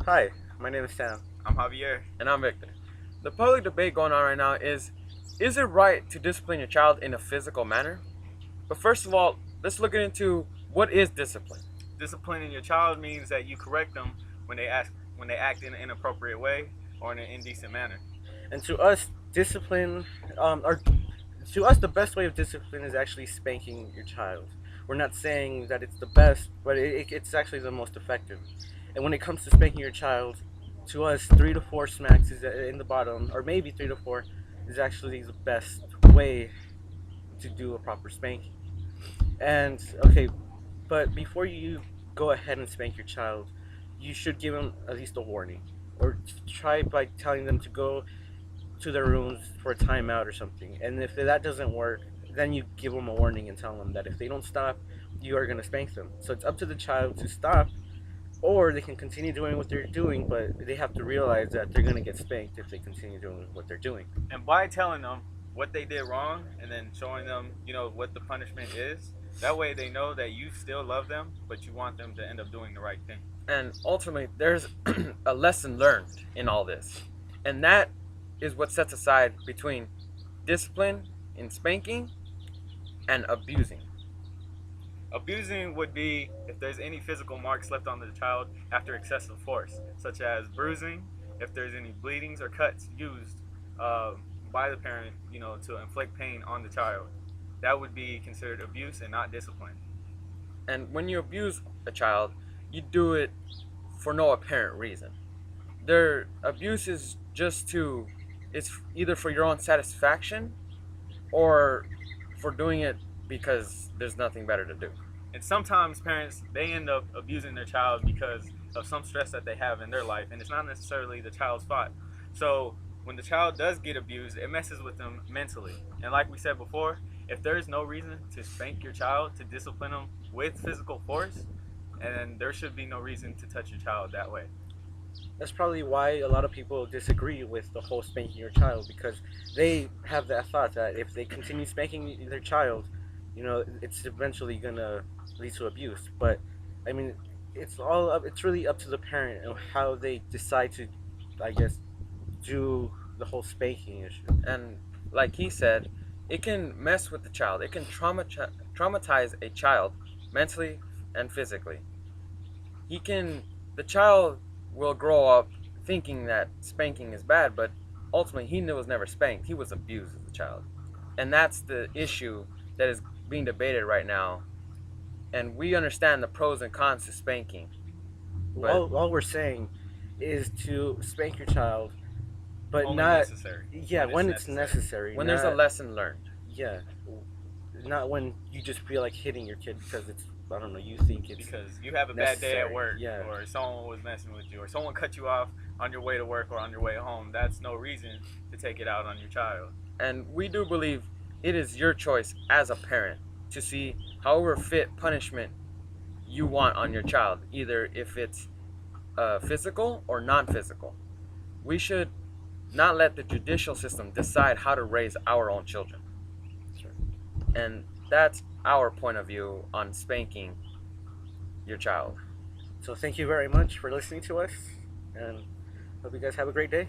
Hi, my name is Sam. I'm Javier. And I'm Victor. The public debate going on right now is it right to discipline your child in a physical manner? But first of all, let's look into what is discipline. Disciplining your child means that you correct them when they act in an inappropriate way or in an indecent manner. And to us, discipline, or to us, the best way of discipline is actually spanking your child. We're not saying that it's the best, but it's actually the most effective. And when it comes to spanking your child, to us, 3 to 4 smacks is in the bottom, or maybe 3 to 4 is actually the best way to do a proper spanking. And okay, but before you go ahead and spank your child, you should give them at least a warning, or try by telling them to go to their rooms for a timeout or something. And if that doesn't work, then you give them a warning and tell them that if they don't stop, you are going to spank them. So it's up to the child to stop, or they can continue doing what they're doing, but they have to realize that they're going to get spanked if they continue doing what they're doing. And by telling them what they did wrong and then showing them, what the punishment is, that way they know that you still love them, but you want them to end up doing the right thing. And ultimately, there's a lesson learned in all this. And that is what sets aside between discipline in spanking and abusing. Abusing would be if there's any physical marks left on the child after excessive force, such as bruising, if there's any bleedings or cuts used by the parent, to inflict pain on the child. That would be considered abuse and not discipline. And when you abuse a child, you do it for no apparent reason. Their abuse is it's either for your own satisfaction or for doing it because there's nothing better to do. And sometimes parents, they end up abusing their child because of some stress that they have in their life, and it's not necessarily the child's fault. So when the child does get abused, it messes with them mentally. And like we said before, if there is no reason to spank your child, to discipline them with physical force, and there should be no reason to touch your child that way. That's probably why a lot of people disagree with the whole spanking your child, because they have that thought that if they continue spanking their child, it's eventually gonna lead to abuse. But I mean, it's really up to the parent and how they decide to, I guess, do the whole spanking issue. And like he said, it can mess with the child. It can traumatize a child mentally and physically. The child will grow up thinking that spanking is bad, but ultimately he was never spanked. He was abused as a child. And that's the issue that is being debated right now. And we understand the pros and cons to spanking. But All we're saying is to spank your child, but Only not necessary. yeah, when it's necessary. when there's a lesson learned. Yeah, not when you just feel like hitting your kid because it's, I don't know, you think it's Because you have a bad day at necessary. work, Yeah. or someone was messing with you, or someone cut you off on your way to work or on your way home. That's no reason to take it out on your child. And we do believe it is your choice as a parent to see however fit punishment you want on your child, either if it's physical or non-physical. We should not let the judicial system decide how to raise our own children. Sure. And that's our point of view on spanking your child. So thank you very much for listening to us, and hope you guys have a great day.